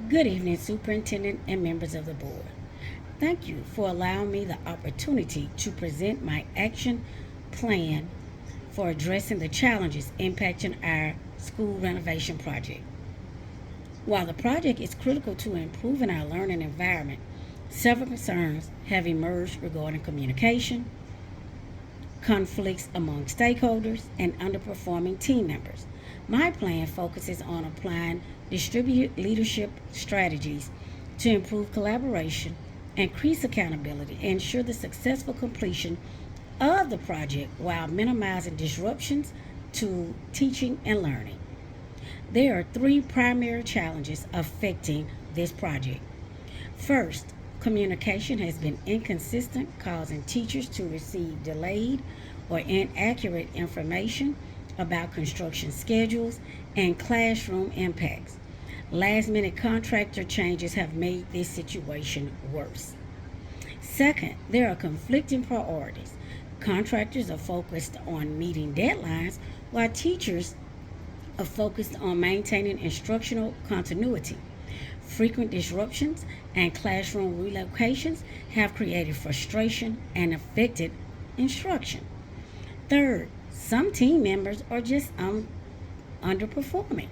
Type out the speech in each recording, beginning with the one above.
Good evening, Superintendent and members of the board. Thank you for allowing me the opportunity to present my action plan for addressing the challenges impacting our school renovation project. While the project is critical to improving our learning environment, several concerns have emerged regarding communication, conflicts among stakeholders, and underperforming team members. My plan focuses on applying distributed leadership strategies to improve collaboration, increase accountability, and ensure the successful completion of the project while minimizing disruptions to teaching and learning. There are three primary challenges affecting this project. First, communication has been inconsistent, causing teachers to receive delayed or inaccurate information about construction schedules and classroom impacts. Last minute contractor changes have made this situation worse. Second, there are conflicting priorities. Contractors are focused on meeting deadlines, while teachers are focused on maintaining instructional continuity. Frequent disruptions and classroom relocations have created frustration and affected instruction. Third, some team members are just underperforming.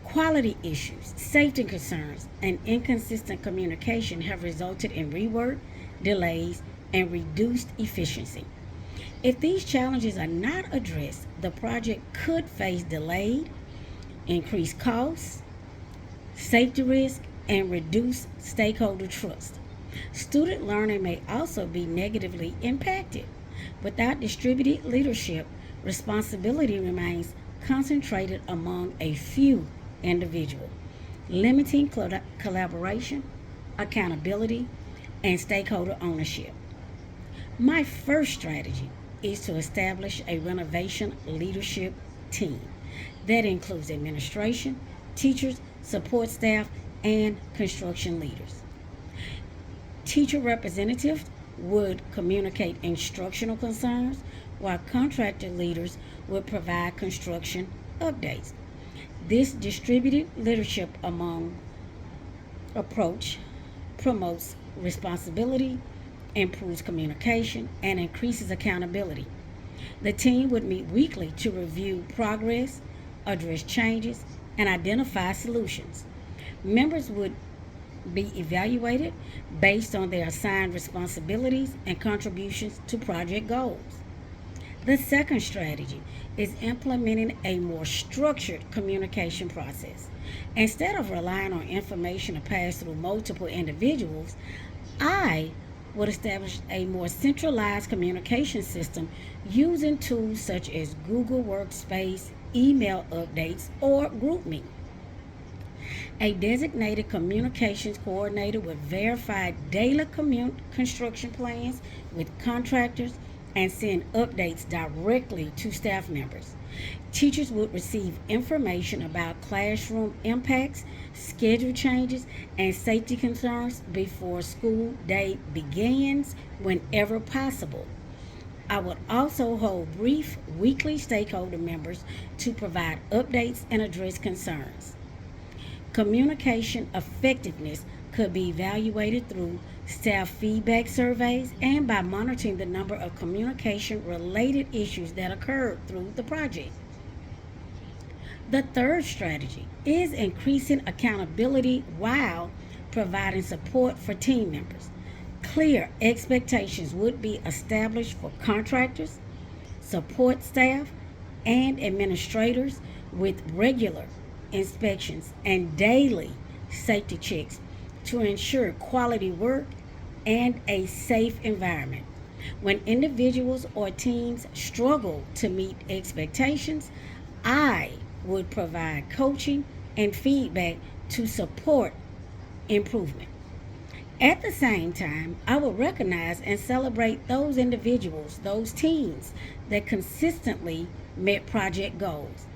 Quality issues, safety concerns, and inconsistent communication have resulted in rework, delays, and reduced efficiency. If these challenges are not addressed, the project could face delayed, increased costs, safety risk, and reduced stakeholder trust. Student learning may also be negatively impacted. Without distributed leadership, responsibility remains concentrated among a few individuals, limiting collaboration, accountability, and stakeholder ownership. My first strategy is to establish a renovation leadership team that includes administration, teachers, support staff, and construction leaders. Teacher representatives would communicate instructional concerns, while contractor leaders would provide construction updates. This distributed leadership among approach promotes responsibility, improves communication, and increases accountability. The team would meet weekly to review progress, address changes, and identify solutions. Members would be evaluated based on their assigned responsibilities and contributions to project goals. The second strategy is implementing a more structured communication process. Instead of relying on information to pass through multiple individuals, I would establish a more centralized communication system using tools such as Google Workspace, email updates, or GroupMe. A designated communications coordinator would verify daily construction plans with contractors and send updates directly to staff members. Teachers would receive information about classroom impacts, schedule changes, and safety concerns before school day begins whenever possible. I would also hold brief weekly stakeholder members to provide updates and address concerns. Communication effectiveness could be evaluated through staff feedback surveys and by monitoring the number of communication related issues that occurred through the project. The third strategy is increasing accountability while providing support for team members. Clear expectations would be established for contractors, support staff, and administrators with regular inspections and daily safety checks to ensure quality work and a safe environment. When individuals or teams struggle to meet expectations, I would provide coaching and feedback to support improvement. At the same time, I will recognize and celebrate those individuals, those teams that consistently met project goals.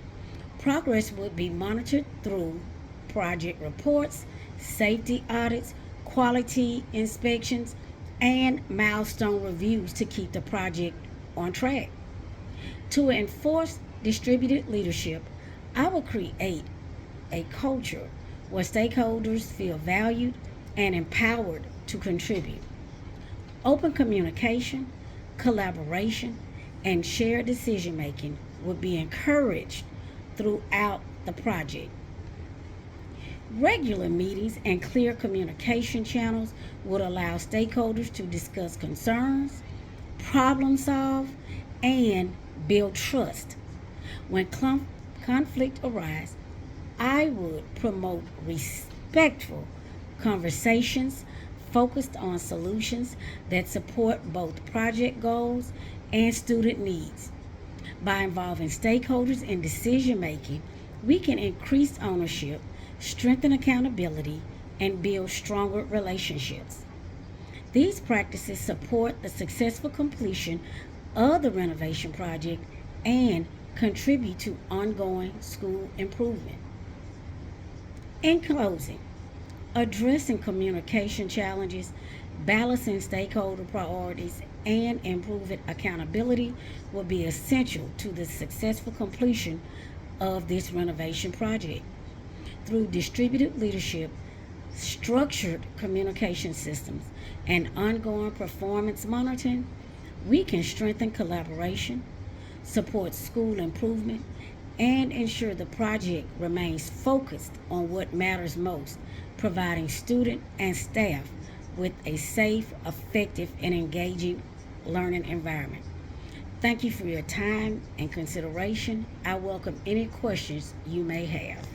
Progress would be monitored through project reports, safety audits, quality inspections, and milestone reviews to keep the project on track. To enforce distributed leadership, I will create a culture where stakeholders feel valued and empowered to contribute. Open communication, collaboration, and shared decision making will be encouraged throughout the project. Regular meetings and clear communication channels would allow stakeholders to discuss concerns, problem solve, and build trust. When conflict arises, I would promote respectful conversations focused on solutions that support both project goals and student needs. By involving stakeholders in decision making, we can increase ownership, strengthen accountability, and build stronger relationships. These practices support the successful completion of the renovation project and contribute to ongoing school improvement. In closing, addressing communication challenges, balancing stakeholder priorities, and improving accountability will be essential to the successful completion of this renovation project. Through distributed leadership, structured communication systems, and ongoing performance monitoring, we can strengthen collaboration, support school improvement, and ensure the project remains focused on what matters most, providing student and staff with a safe, effective, and engaging learning environment. Thank you for your time and consideration. I welcome any questions you may have.